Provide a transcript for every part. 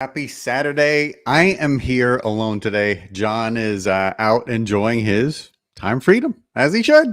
Happy Saturday. I am here alone today. John is out enjoying his time freedom, as he should.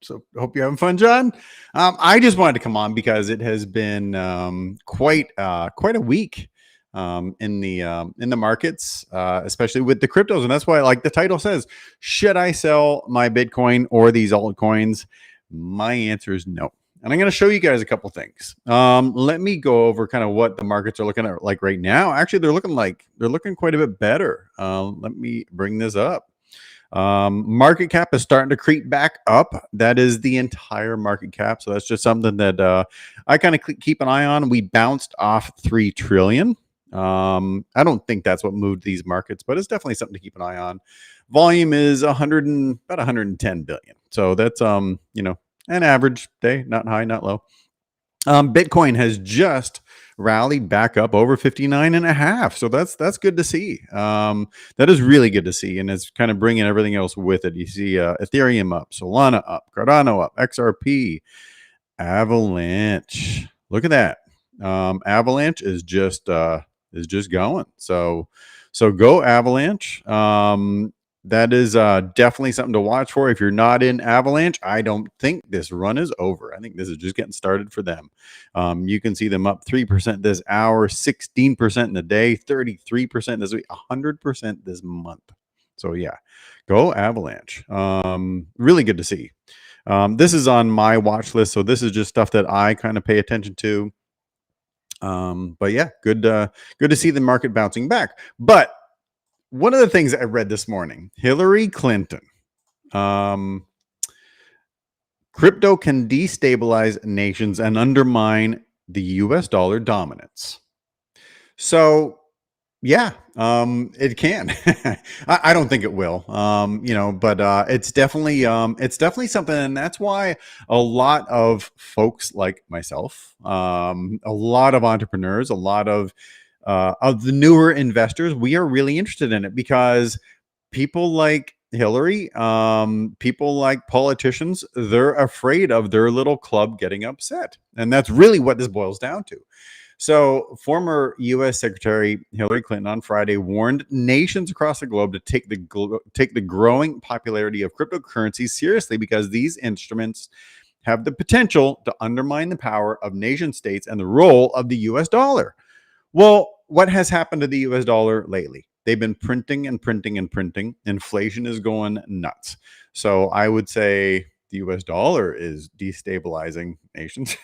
So hope you're having fun, John. I just wanted to come on because it has been quite a week in the markets, especially with the cryptos, and that's why, like the title says, should I sell my Bitcoin or these altcoins? My answer is no. And I'm going to show you guys a couple things. Let me go over kind of what the markets are looking at like right now. Actually, they're looking quite a bit better. Let me bring this up. Market cap is starting to creep back up. That is the entire market cap. So that's just something that I kind of keep an eye on. We bounced off 3 trillion. I don't think that's what moved these markets, but it's definitely something to keep an eye on. Volume is about 110 billion. So that's an average day, not high, not low. Bitcoin has just rallied back up over 59.5. So that's good to see. That is really good to see. And it's kind of bringing everything else with it. You see Ethereum up, Solana up, Cardano up, XRP, Avalanche. Look at that. Avalanche is just going. So go Avalanche. That is definitely something to watch for. If you're not in Avalanche, I don't think this run is over. I think this is just getting started for them. You can see them up 3% this hour, 16% in the day, 33% this week, 100% this month. So yeah, go Avalanche. Really good to see. This is on my watch list, so this is just stuff that I kind of pay attention to. But yeah, good to see the market bouncing back. But one of the things I read this morning, Hilary Clinton, crypto can destabilize nations and undermine the US dollar dominance. So yeah, it can. I don't think it will, but it's definitely something, and that's why a lot of folks like myself, a lot of entrepreneurs, a lot of the newer investors, we are really interested in it because people like Hillary, people like politicians, they're afraid of their little club getting upset. And that's really what this boils down to. So former U.S. Secretary Hilary Clinton on Friday warned nations across the globe to take the growing popularity of cryptocurrencies seriously because these instruments have the potential to undermine the power of nation states and the role of the U.S. dollar. Well, what has happened to the US dollar lately? They've been printing and printing and printing. Inflation is going nuts. So I would say the US dollar is destabilizing nations.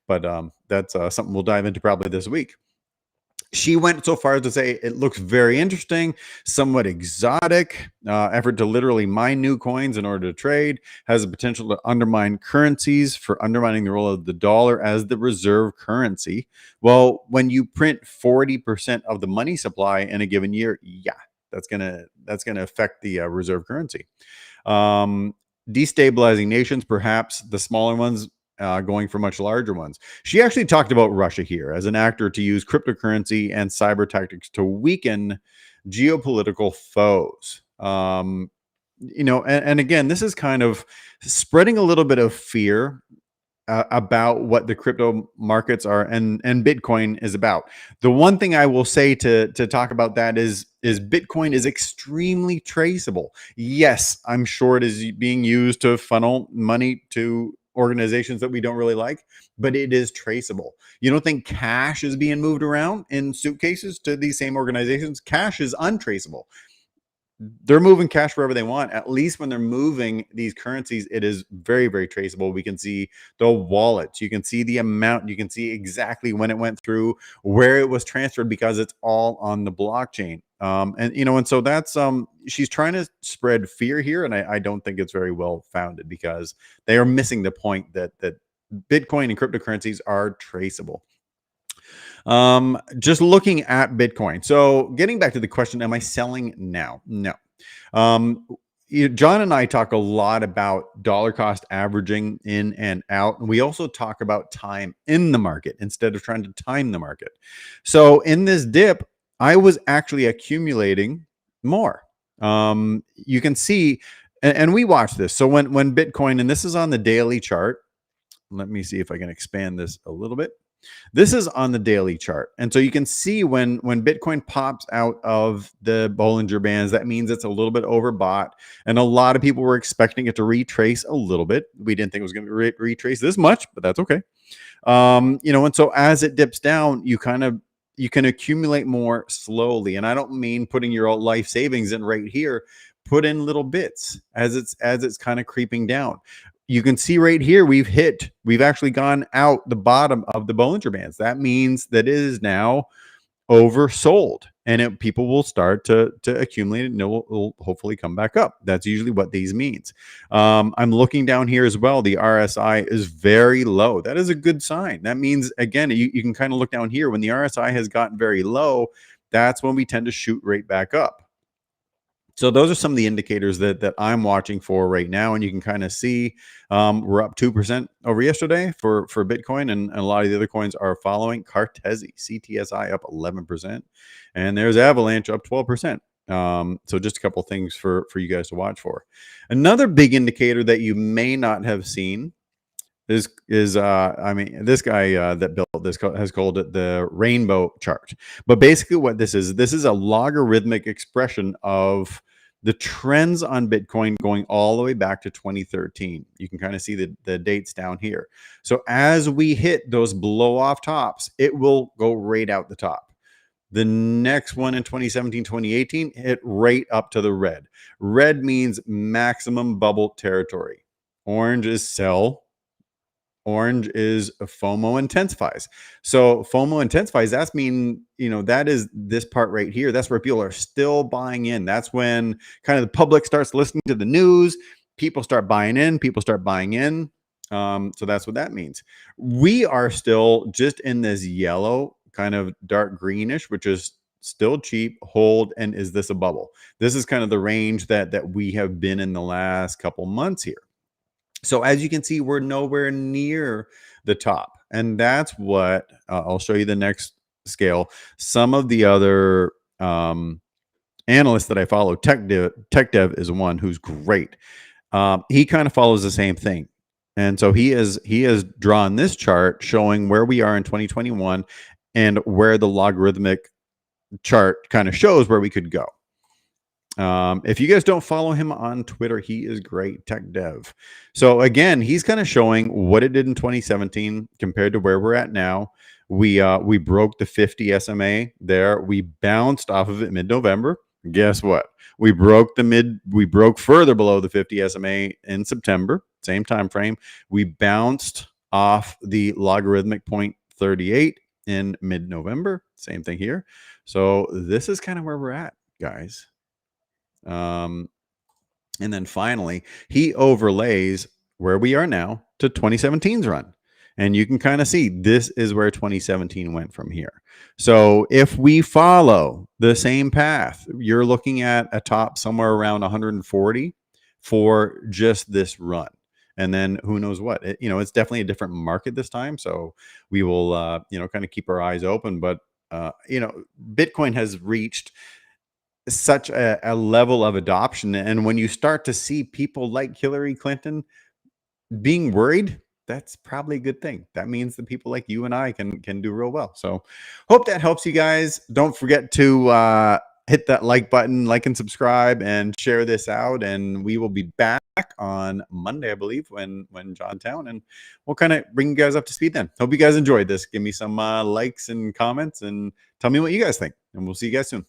But that's something we'll dive into probably this week. She went so far as to say it looks very interesting, somewhat exotic, effort to literally mine new coins in order to trade, has the potential to undermine currencies for undermining the role of the dollar as the reserve currency. Well, when you print 40% of the money supply in a given year, yeah, that's gonna affect the reserve currency. Destabilizing nations, perhaps the smaller ones, going for much larger ones. She actually talked about Russia here as an actor to use cryptocurrency and cyber tactics to weaken geopolitical foes. And again, this is kind of spreading a little bit of fear about what the crypto markets are and Bitcoin is about. The one thing I will say to talk about that is Bitcoin is extremely traceable. Yes, I'm sure it is being used to funnel money to organizations that we don't really like, but it is traceable. You don't think cash is being moved around in suitcases to these same organizations? Cash is untraceable. They're moving cash wherever they want. At least when they're moving these currencies, it is very, very traceable. We can see the wallets. You can see the amount. You can see exactly when it went through, where it was transferred, because it's all on the blockchain. And so that's she's trying to spread fear here, and I don't think it's very well founded because they are missing the point that Bitcoin and cryptocurrencies are traceable. Just looking at Bitcoin. So getting back to the question, am I selling now? No. John and I talk a lot about dollar cost averaging in and out. And we also talk about time in the market instead of trying to time the market. So in this dip, I was actually accumulating more. You can see, and we watch this. So when Bitcoin, and this is on the daily chart, let me see if I can expand this a little bit. This is on the daily chart. And so you can see when Bitcoin pops out of the Bollinger Bands, that means it's a little bit overbought. And a lot of people were expecting it to retrace a little bit. We didn't think it was going to retrace this much, but that's okay. And so as it dips down, you can accumulate more slowly. And I don't mean putting your life savings in right here. Put in little bits as it's kind of creeping down. You can see right here, we've actually gone out the bottom of the Bollinger Bands. That means that it is now oversold, and people will start to accumulate and it will hopefully come back up. That's usually what these means. I'm looking down here as well. The RSI is very low. That is a good sign. That means, again, you can kind of look down here. When the RSI has gotten very low, that's when we tend to shoot right back up. So those are some of the indicators that I'm watching for right now. And you can kind of see we're up 2% over yesterday for Bitcoin, and a lot of the other coins are following. Cartesi, CTSI up 11%, and there's Avalanche up 12%. So just a couple of things for you guys to watch for. Another big indicator that you may not have seen is this guy that built this has called it the rainbow chart. But basically what this is a logarithmic expression of the trends on Bitcoin going all the way back to 2013. You can kind of see the dates down here. So as we hit those blow off tops, it will go right out the top. The next one in 2017, 2018, hit right up to the red. Red means maximum bubble territory. Orange is sell. Orange is FOMO intensifies. So FOMO intensifies, that's that is this part right here. That's where people are still buying in. That's when kind of the public starts listening to the news. People start buying in. So that's what that means. We are still just in this yellow, kind of dark greenish, which is still cheap, hold, and is this a bubble? This is kind of the range that we have been in the last couple months here. So as you can see, we're nowhere near the top. And that's what I'll show you the next scale. Some of the other analysts that I follow, Tech Dev is one who's great. He kind of follows the same thing. And so he has drawn this chart showing where we are in 2021 and where the logarithmic chart kind of shows where we could go. If you guys don't follow him on Twitter, he is great, Tech Dev. So again, he's kind of showing what it did in 2017 compared to where we're at now. We broke the 50 SMA there. We bounced off of it mid-November. Guess what? We broke further below the 50 SMA in September, same time frame. We bounced off the logarithmic 0.38 in mid-November. Same thing here. So this is kind of where we're at, guys. And then finally, he overlays where we are now to 2017's run. And you can kind of see this is where 2017 went from here. So if we follow the same path, you're looking at a top somewhere around 140 for just this run. And then who knows what, it's definitely a different market this time. So we will, kind of keep our eyes open. But, Bitcoin has reached such a level of adoption. And when you start to see people like Hilary Clinton being worried, that's probably a good thing. That means that people like you and I can do real well. So hope that helps you guys. Don't forget to hit that like button, like and subscribe, and share this out. And we will be back on Monday, I believe, when John's town, and we'll kind of bring you guys up to speed then. Hope you guys enjoyed this. Give me some likes and comments and tell me what you guys think, and we'll see you guys soon.